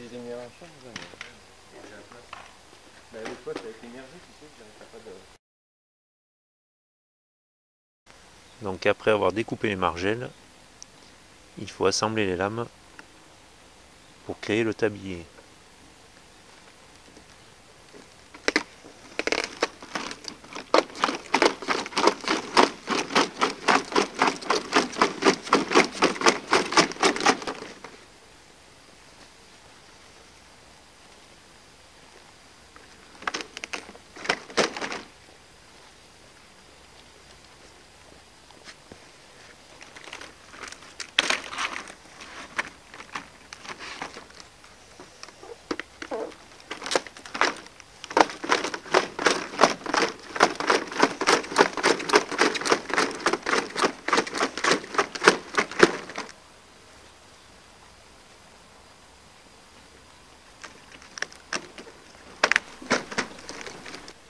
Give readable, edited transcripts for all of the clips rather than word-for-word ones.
les émirations, vous avez déjà la place. Mais le toit, ça a été émergé, tu sais, j'arrête pas de... Donc après avoir découpé les margelles, il faut assembler les lames pour créer le tablier.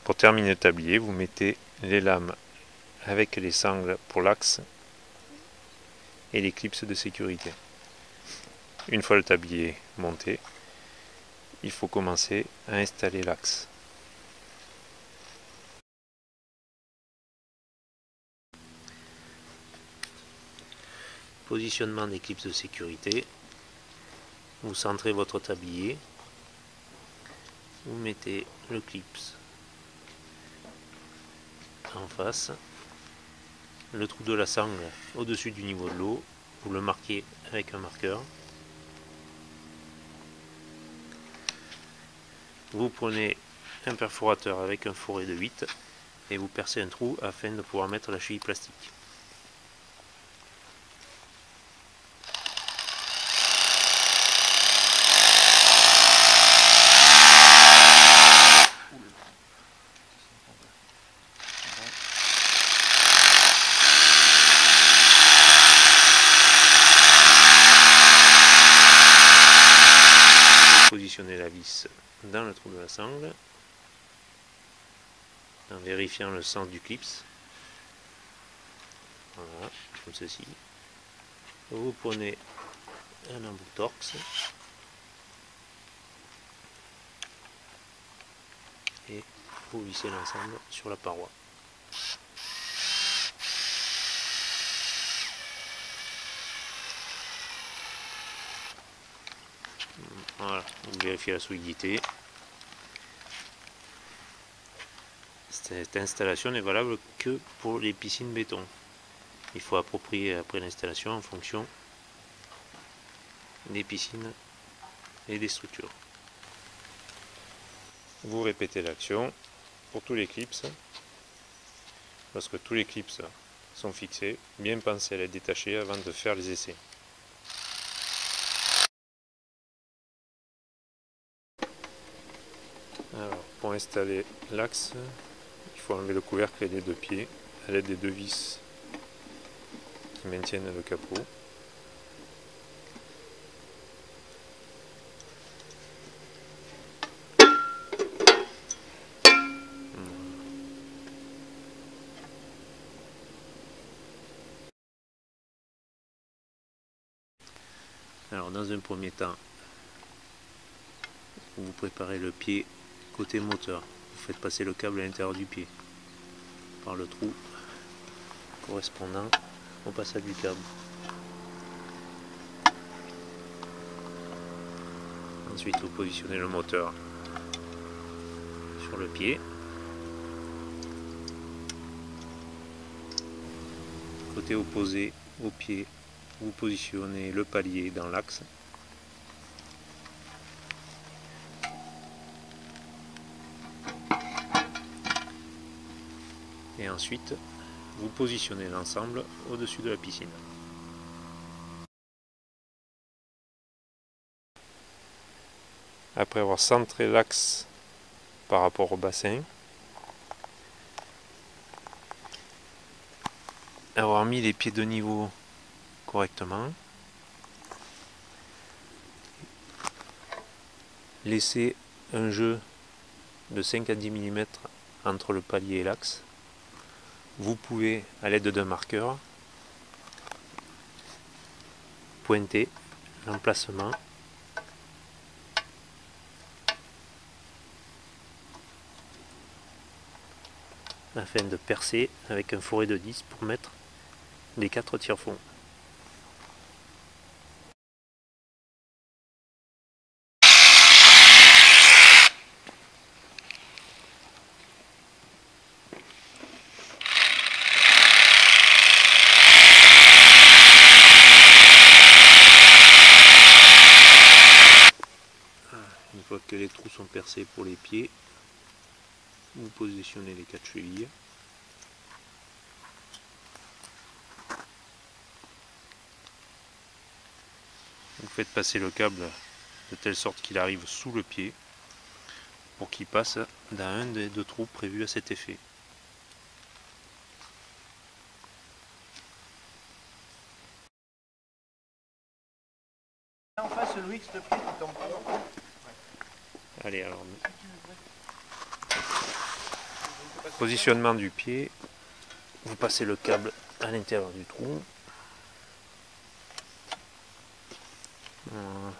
Pour terminer le tablier, vous mettez les lames avec les sangles pour l'axe et les clips de sécurité. Une fois le tablier monté, il faut commencer à installer l'axe. Positionnement des clips de sécurité. Vous centrez votre tablier. Vous mettez le clips en face. Le trou de la sangle au-dessus du niveau de l'eau. Vous le marquez avec un marqueur. Vous prenez un perforateur avec un fourré de 8 et vous percez un trou afin de pouvoir mettre la cheville plastique. Positionnez la vis dans le trou de la sangle en vérifiant le sens du clips. Voilà, comme ceci. Vous prenez un embout Torx et vous vissez l'ensemble sur la paroi. Voilà, vous vérifiez la solidité. Cette installation n'est valable que pour les piscines béton. Il faut approprier après l'installation en fonction des piscines et des structures. Vous répétez l'action pour tous les clips. Lorsque tous les clips sont fixés, bien pensez à les détacher avant de faire les essais. Alors, pour installer l'axe, il faut enlever le couvercle et les deux pieds à l'aide des deux vis qui maintiennent le capot. Alors dans un premier temps, vous préparez le pied côté moteur. Vous faites passer le câble à l'intérieur du pied par le trou correspondant au passage du câble. Ensuite vous positionnez le moteur sur le pied. Côté opposé au pied, vous positionnez le palier dans l'axe. Et ensuite, vous positionnez l'ensemble au-dessus de la piscine. Après avoir centré l'axe par rapport au bassin, avoir mis les pieds de niveau correctement, laisser un jeu de 5 à 10 mm entre le palier et l'axe. Vous pouvez, à l'aide d'un marqueur, pointer l'emplacement afin de percer avec un fourré de 10 pour mettre les 4 tire-fonds. Une fois que les trous sont percés pour les pieds, vous positionnez les 4 chevilles. Vous faites passer le câble de telle sorte qu'il arrive sous le pied pour qu'il passe dans un des 2 trous prévus à cet effet. En face, Louis, s'il te plaît, tu tombes pas. Allez, alors, positionnement du pied, vous passez le câble à l'intérieur du trou. Voilà.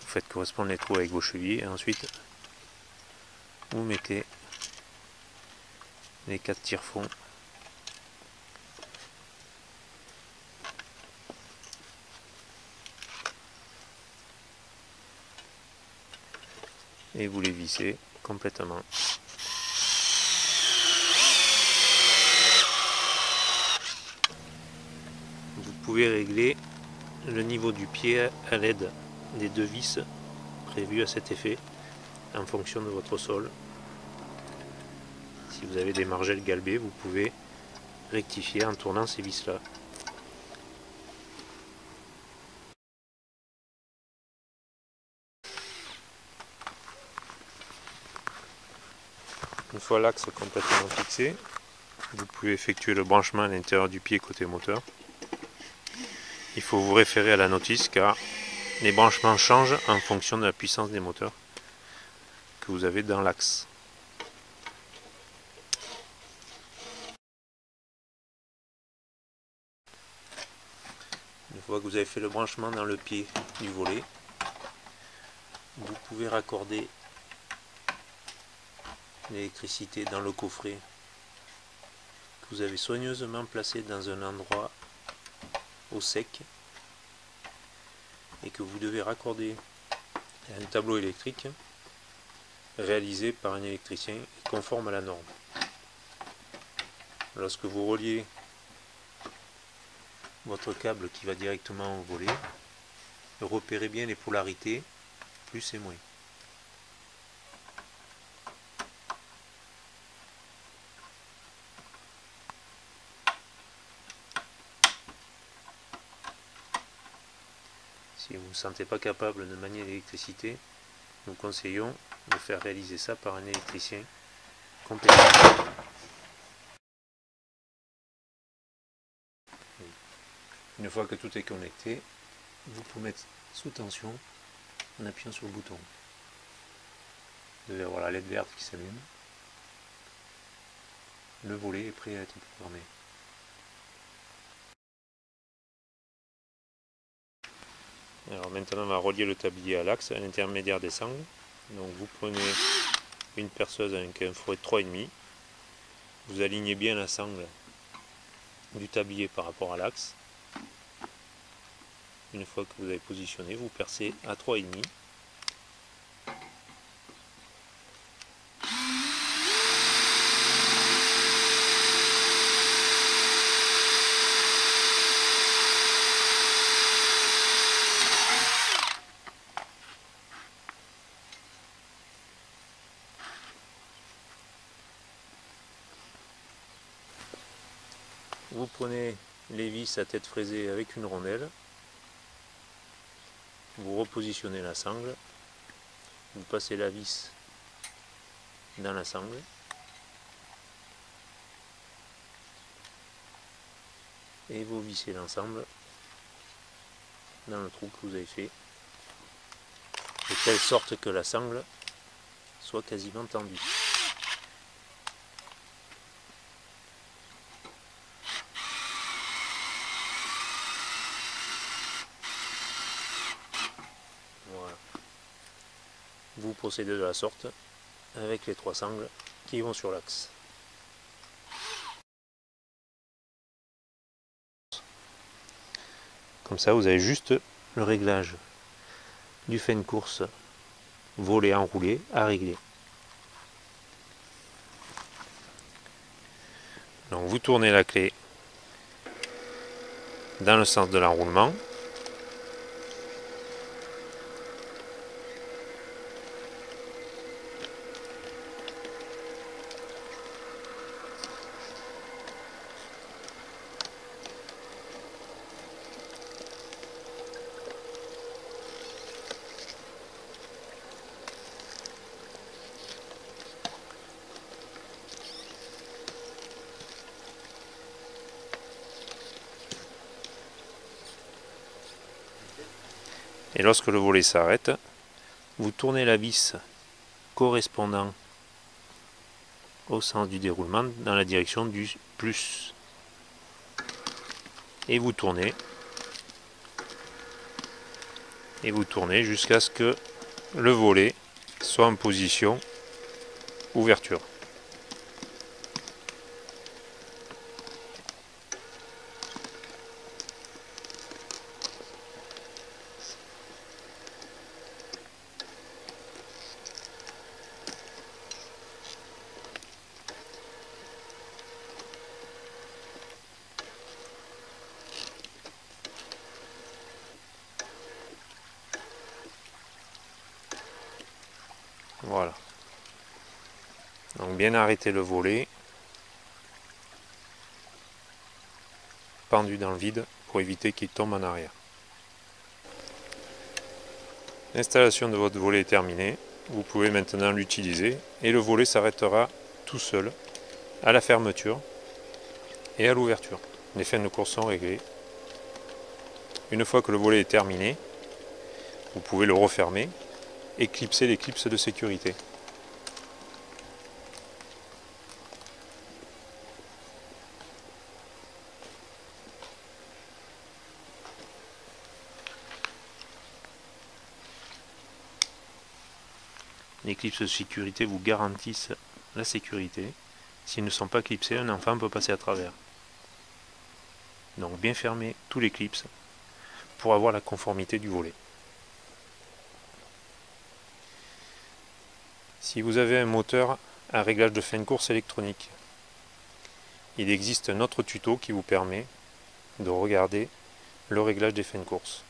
Vous faites correspondre les trous avec vos chevilles et ensuite vous mettez les 4 tire-fonds et vous les vissez complètement. Vous pouvez régler le niveau du pied à l'aide des 2 vis prévues à cet effet en fonction de votre sol. Si vous avez des margelles galbées, vous pouvez rectifier en tournant ces vis là. Une fois l'axe complètement fixé, vous pouvez effectuer le branchement à l'intérieur du pied côté moteur. Il faut vous référer à la notice car les branchements changent en fonction de la puissance des moteurs que vous avez dans l'axe. Une fois que vous avez fait le branchement dans le pied du volet, vous pouvez raccorder l'électricité dans le coffret que vous avez soigneusement placé dans un endroit au sec et que vous devez raccorder à un tableau électrique réalisé par un électricien et conforme à la norme. Lorsque vous reliez votre câble qui va directement au volet, repérez bien les polarités, plus et moins. Si vous ne vous sentez pas capable de manier l'électricité, nous conseillons de faire réaliser ça par un électricien compétent. Une fois que tout est connecté, vous pouvez mettre sous tension en appuyant sur le bouton. Vous devez avoir la LED verte qui s'allume. Le volet est prêt à être programmé. Alors maintenant on va relier le tablier à l'axe à l'intermédiaire des sangles. Donc vous prenez une perceuse avec un fourré de 3,5. Vous alignez bien la sangle du tablier par rapport à l'axe. Une fois que vous avez positionné, vous percez à 3,5. Vous prenez les vis à tête fraisée avec une rondelle, vous repositionnez la sangle, vous passez la vis dans la sangle, et vous vissez l'ensemble dans le trou que vous avez fait, de telle sorte que la sangle soit quasiment tendue. Voilà. vous procédez de la sorte avec les 3 sangles qui vont sur l'axe. Comme ça, vous avez juste le réglage du fait de course volet enroulé à régler. Donc vous tournez la clé dans le sens de l'enroulement. Et lorsque le volet s'arrête, vous tournez la vis correspondant au sens du déroulement dans la direction du plus. Et vous tournez jusqu'à ce que le volet soit en position ouverture. Voilà. Donc bien arrêter le volet, pendu dans le vide pour éviter qu'il tombe en arrière. L'installation de votre volet est terminée. Vous pouvez maintenant l'utiliser et le volet s'arrêtera tout seul à la fermeture et à l'ouverture. Les fins de course sont réglées. Une fois que le volet est terminé, vous pouvez le refermer et clipser les clips de sécurité. Les clips de sécurité vous garantissent la sécurité. S'ils ne sont pas clipsés, un enfant peut passer à travers. Donc bien fermer tous les clips pour avoir la conformité du volet. Si vous avez un moteur à réglage de fin de course électronique, il existe un autre tuto qui vous permet de regarder le réglage des fins de course.